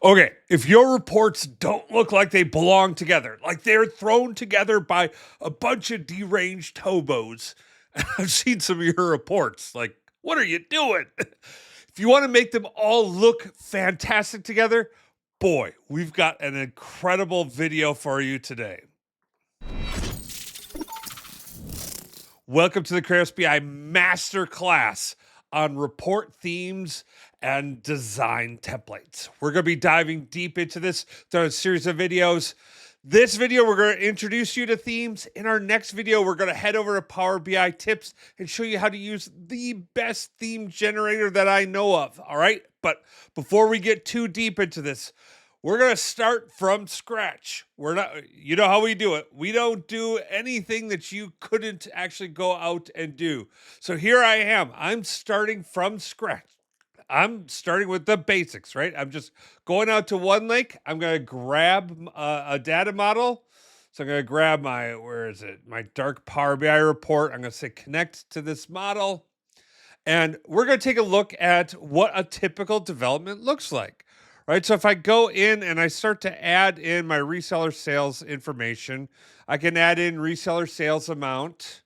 Okay, if your reports don't look like they belong together, like they're thrown together by a bunch of deranged hobos, I've seen some of your reports. Like, what are you doing? If you want to make them all look fantastic together, boy, we've got an incredible video for you today. Welcome to the KratosBI Masterclass on report themes and design templates. We're going to be diving deep into this through a series of videos. This video, we're going to introduce you to themes. In our next video, we're going to head over to Power BI tips and show you how to use the best theme generator that I know of. All right. But before we get too deep into this, we're going to start from scratch. We're not, you know how we do it. We don't do anything that you couldn't actually go out and do. So here I am. I'm starting from scratch. I'm starting with the basics, right? I'm just going out to one lake. I'm going to grab a data model. So I'm going to grab my, where is it? My dark Power BI report. I'm going to say connect to this model. And we're going to take a look at what a typical development looks like. Right. So if I go in and I start to add in my reseller sales information, I can add in reseller sales amount.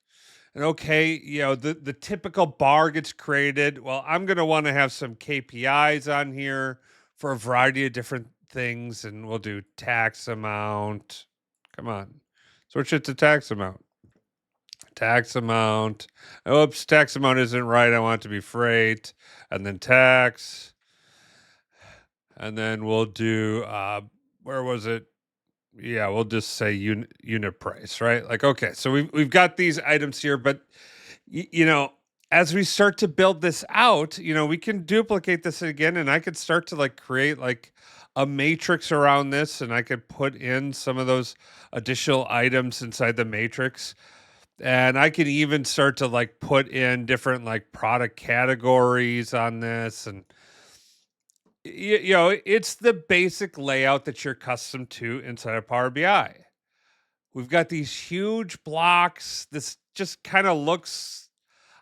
And okay, the typical bar gets created. Well, I'm going to want to have some KPIs on here for a variety of different things. And we'll do tax amount. Come on. Switch it to tax amount. Tax amount. Oops, tax amount isn't right. I want it to be freight. And then tax. And then we'll do, where was it? Yeah, we'll just say unit price, right? Like, okay, so we've got these items here, but as we start to build this out, we can duplicate this again, and I could start to like create like a matrix around this, and I could put in some of those additional items inside the matrix. And I can even start to like put in different like product categories on this, and it's the basic layout that you're accustomed to inside of Power BI. We've got these huge blocks. This just kind of looks,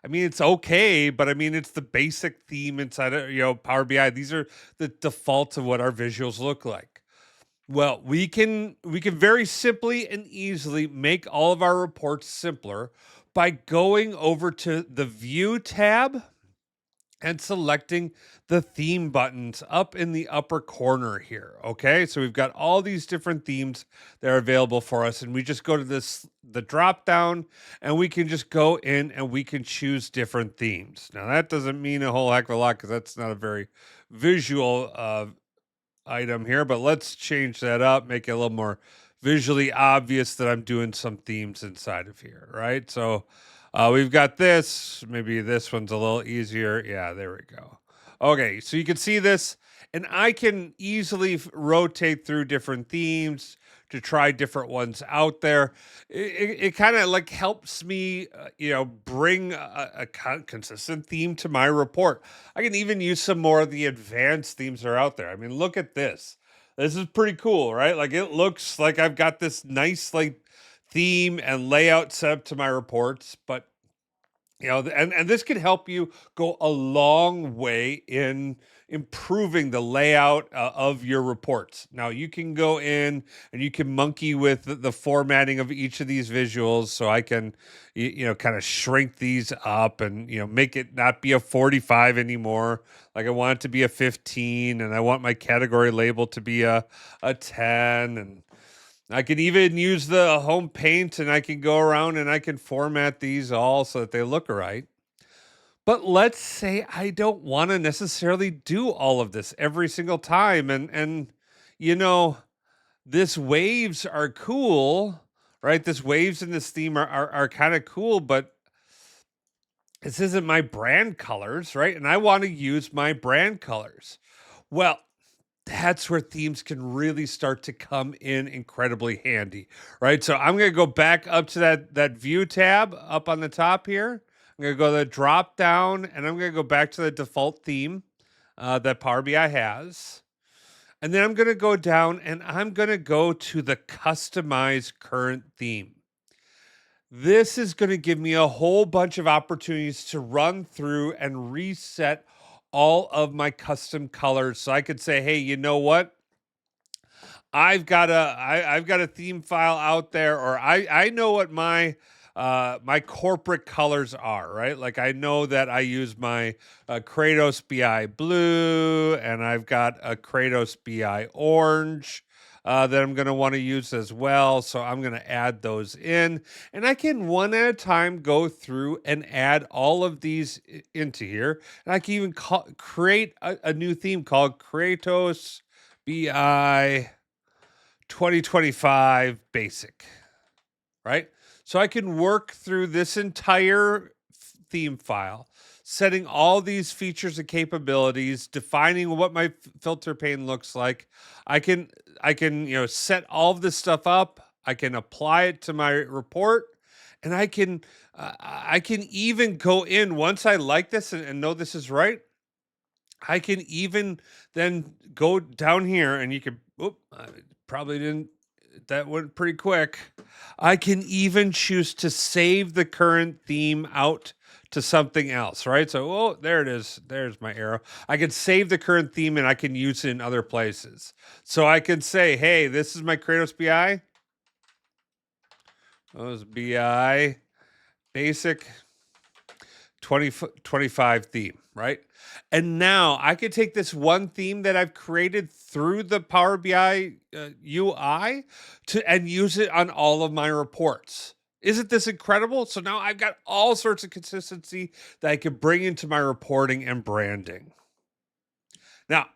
I mean, it's okay, but I mean, it's the basic theme inside of, Power BI. These are the defaults of what our visuals look like. Well, we can very simply and easily make all of our reports simpler by going over to the View tab and selecting the theme buttons up in the upper corner here. Okay, so we've got all these different themes that are available for us, and we just go to the drop down, and we can just go in and we can choose different themes. Now that doesn't mean a whole heck of a lot because that's not a very visual item here, but let's change that up, make it a little more visually obvious that I'm doing some themes inside of here, right? So we've got this. Maybe this one's a little easier. Yeah, there we go. Okay, so you can see this, and I can easily rotate through different themes to try different ones out there. It kind of like helps me, bring a consistent theme to my report. I can even use some more of the advanced themes that are out there. I mean, look at this. This is pretty cool, right? Like it looks like I've got this nice like theme and layout set up to my reports, but and this can help you go a long way in improving the layout of your reports. Now you can go in and you can monkey with the formatting of each of these visuals. So I can, kind of shrink these up and, make it not be a 45 anymore. Like I want it to be a 15, and I want my category label to be a 10, and I can even use the home paint, and I can go around and I can format these all so that they look right. But let's say I don't want to necessarily do all of this every single time. And you know, this waves are cool, right? This waves in this theme are kind of cool, but this isn't my brand colors, right? And I want to use my brand colors. Well, that's where themes can really start to come in incredibly handy, right? So I'm going to go back up to that view tab up on the top here. I'm going to go to the drop down, and I'm going to go back to the default theme that Power BI has. And then I'm going to go down and I'm going to go to the customize current theme. This is going to give me a whole bunch of opportunities to run through and reset all of my custom colors. So I could say, hey, you know what? I've got a theme file out there, or I know what my my corporate colors are, right? Like I know that I use my KratosBI blue, and I've got a KratosBI orange that I'm going to want to use as well. So I'm going to add those in, and I can one at a time go through and add all of these into here. And I can even create a new theme called Kratos BI 2025 basic, right? So I can work through this entire theme file, setting all these features and capabilities, defining what my filter pane looks like. I can, set all of this stuff up. I can apply it to my report, and I can even go in once I like this and know this is right. I can even then go down here, and you can, I probably didn't, that went pretty quick. I can even choose to save the current theme out to something else, right? So, oh, there it is. There's my arrow. I can save the current theme and I can use it in other places. So I can say, hey, this is my Kratos BI. Those BI basic 2025 theme, right? And now I could take this one theme that I've created through the Power BI UI and use it on all of my reports. Isn't this incredible? So now I've got all sorts of consistency that I can bring into my reporting and branding. Now,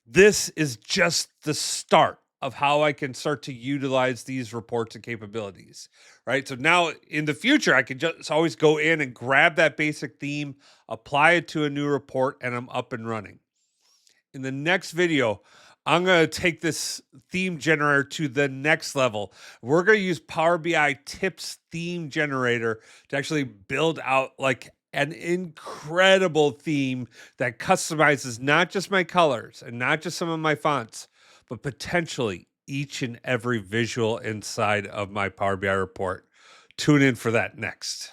this is just the start of how I can start to utilize these reports and capabilities, right? So now in the future, I can just always go in and grab that basic theme, apply it to a new report, and I'm up and running. In the next video, I'm going to take this theme generator to the next level. We're going to use Power BI Tips Theme Generator to actually build out like an incredible theme that customizes not just my colors and not just some of my fonts, but potentially each and every visual inside of my Power BI report. Tune in for that next.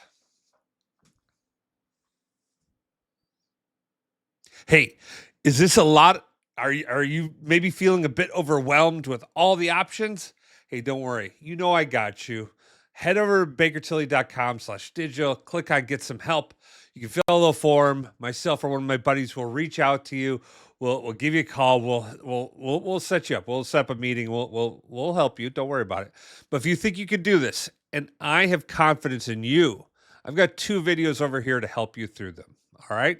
Hey, is this a lot? Are you maybe feeling a bit overwhelmed with all the options? Hey, don't worry. You know I got you. Head over to bakertilly.com/digital, click on get some help. You can fill a little form. Myself or one of my buddies will reach out to you. We'll give you a call. We'll set you up. We'll set up a meeting. We'll help you. Don't worry about it. But if you think you can do this, and I have confidence in you, I've got 2 videos over here to help you through them. All right.